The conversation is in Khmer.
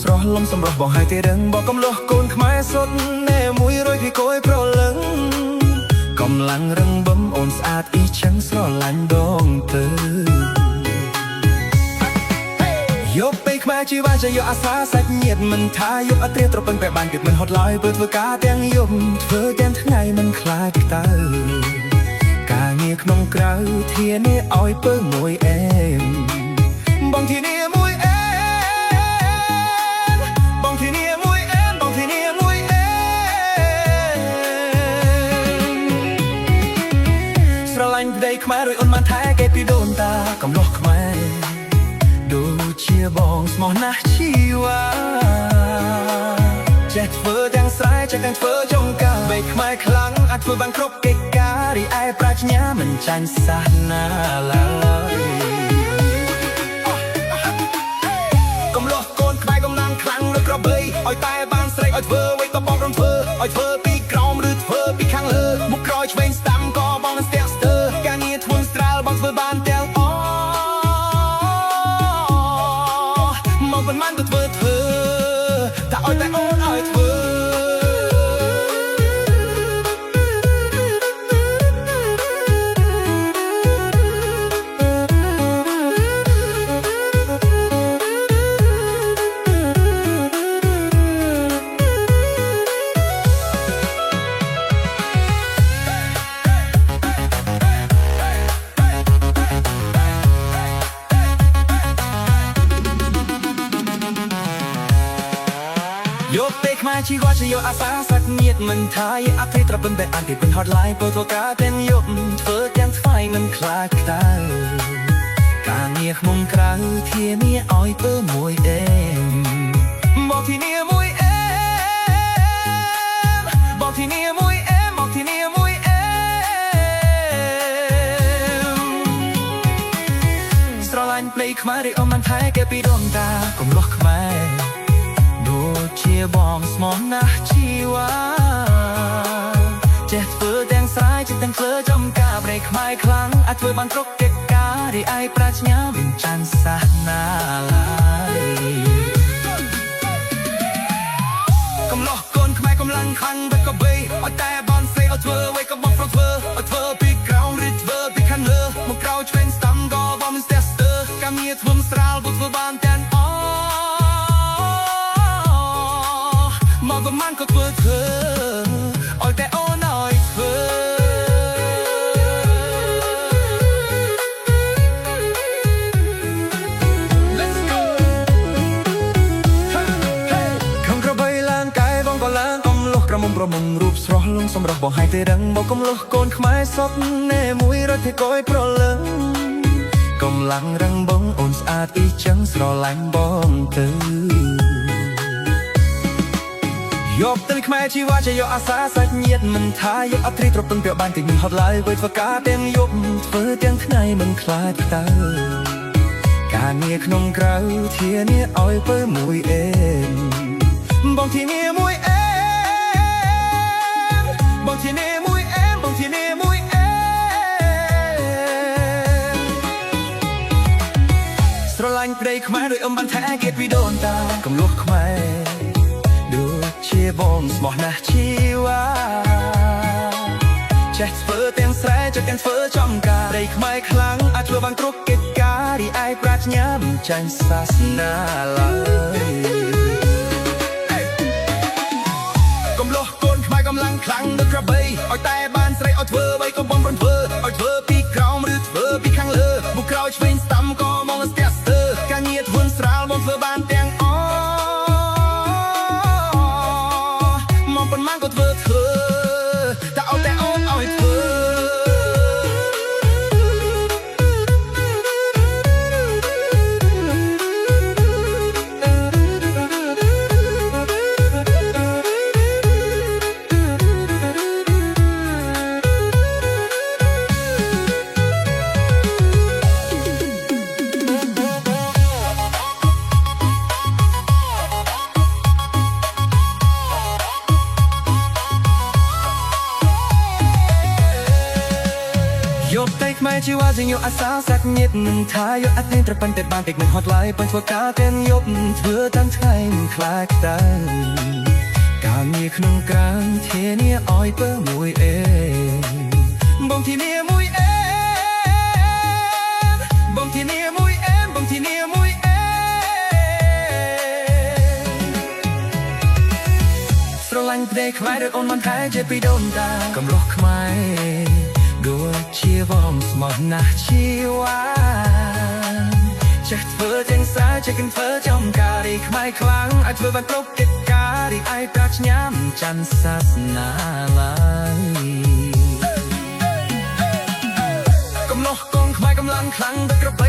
ស្រស់លំសម្រស់បងហើយទេដឹងបងកំលោះកូនខ្មែរសុទ្ធណែមួយរយពីគួយប្រលឹងកំឡាំងរឹងបំអូនស្អាតអ៊ីចឹងស្រឡាញ់ដងទៅយកពេលខ្មែរជីវ៉ាจะយកអាសាសាច់ញាតិមិនថាយកអត្រាត្រពឹងបែបបានគិតមិនហត់ឡើយព្រោះធ្វើការទាំងយប់ធ្វើទាំងថ្ងៃមិនខ្លាចតើការងារក្នុងក្រៅធានាឲ្យពើមួយអែមបងធានាមួយអែមបងធានាមួយអែមបងធានាមួយអែមស្រឡាញ់ប្តីខ្មែររួយអូនបានថែគេពីដូនតាកំលោះខ្មែរដូចជាបងស្មោះណាស់ជីវ៉ាចេះធ្វើទាំងស្រែចេះទាំងធ្វើចំការបែកខ្មែរខ្លាំងអាចធ្វើបានគ្រប់កិច្ចការរីឯប្រាជ្ញាមិនចាញ់សាសនាឡើយកំលោះកូនខ្មែរកំណាំងខ្លាំងលើក្របីឲ្យតែបានស្រែកឲ្យធ្វើអ្វីក៏បងរំធ្វើឲ្យធ្វើពីក្រោមឬធ្វើពីខាងលើមុខក្រោយឆ្វេងស្ដាំក៏បងនឹងស្ទះស្ទើរការងារធ្ងន់ស្រាលបងធ្វើបានទាំងអស់មិនបានទៅធ្វើតែឲ្យតែអូនឲ្យធ្វើយកពេលខ្មែរជីវ៉ាจะយកអាសាសាច់ញាតិមិនថាយអភិត្រពឹងបែបអានទីពឹងហត់ឡាយព្រោះធ្វើការទាំងយប់ធ្វើទាំងថ្ងៃមិនខ្លាចតើការងារក្នុងក្រៅធានាឲ្យពើមួយអែមមកធានាមួយអែមមកធានាមួយអែមមកធានាមួយអែមស្រឡាញ់ប្តីខ្មែររីអូនបានថែគេពីដូនតាកំលោះខ្មែរដូចជាបងស្មោះណាស់ជីវ៉ាចេះធ្វើទាំងស្រែចេះទាំងធ្វើចំការប្រេកខ្មែរខ្លាំងអាចធ្វើបានគ្រប់កិច្ចការរីឯប្រាជ្ញាមិនចាញ់សាសនាឡើយកំលោះកូនខ្មែរកំឡាំងខ្លាំងដូចក៏បីឲ្យតែបានស្រីឲ្យធ្វើអ្វីក៏បងប្រធ្វើឲ្យធ្វើពីក្រោមឬធ្វើពីខាងលើមកក្រោយឆ្វេងស្ដាំក៏បងមិនស្ទះស្ទើរការងារធ្ងន់ស្រាលបងធ្វើបានទាំងអស់មកប្រមាណក៏ធ្វើឲ្យតែអូនឲ្យធ្វើ Let's go ខំក្របីឡើងកាយបងក៏ឡើងកំលោះក្រមុំប្រមុំរូបស្រស់លងសម្រស់បងឲ្យទេដឹងមកកំលោះកូនខ្មែរសុទ្ធណែមួយរត់ទេកយប្រលឹងកំឡាំងរឹងបងអូនស្អាតអ៊ីចឹងស្រឡាញ់បងទៅយកទឹកខ្មែរជីវ៉ាจะយកអាសាសាច់ញាតិមិនថាយកអត្រាត្រពឹងពាក់បានទីមិនហត់ឡើយធ្វើការទាំងយប់ធ្វើទាំងថ្ងៃមិនខ្លាចតើការងារក្នុងក្រៅធានាឲ្យពើមួយអែមបងធានាមួយអែមបងធានាមួយអែមបងធានាមួយអែមស្រឡាញ់ប្តីខ្មែរដោយអំបានថែគេពីដូនតាកំលោះខ្មែរដូចជាបងស្មោះណាស់ជីវ៉ាចេះធ្វើទាំងស្រែចេះទាំងធ្វើចំការប្តីខ្មែរខ្លាំងអាចធ្វើបានគ្រប់កិច្ចការរីឯប្រាជ្ញាមិនចាញ់សាសនាឡើយកំលោះកូនខ្មែរកំឡាំងខ្លាំងដូចក្របីឲ្យតែបានស្រីឲ្យធ្វើអ្វីក៏បងប្រំធ្វើឲ្យធ្វើពីក្រោមឬធ្វើពីខាងលើមុខក្រោយឆ្វេងស្ដាំក៏មកស្ទះស្ទើរការងារធ្ងន់ស្រាលបងធ្វើបានទាំងអស់ប៉ុន្មានក៏ធ្វើតែឲ្យតែអូនឲ្យធ្វើ ជីវ៉ាជាយកអាសាសាក់ញាតនឹងថាយកអត់nênត្រប៉ុន្តែបានតិចមិនហត់ឡើយប៉ុន្តែធ្វើការទាំងយប់ធ្វើទាំងថ្ងៃមិនខ្លាចតើការងារក្នុងកានធានាឲ្យពើមួយអេបងធានាមួយអេបងធានាមួយអេបងធានាមួយអេស្រឡាញ់ប្តីខ្មែរដូចអូនមិនថែជាពីដូនតាកំឡោះខ្មែរដូចជាវងស្មោះណាស់ជីវ៉ាចេះធ្វើទាំងសាចេះគិនធ្វើចំការរីខ្មែរខ្លាំងឲ្យធ្វើបានគ្រប់កិច្ចការរីឯប្រាជ្ញាមិនចាន់សាសនាឡើយកំឡោះកងខ្មែរកម្លាំងខ្លាំងដូចក្របី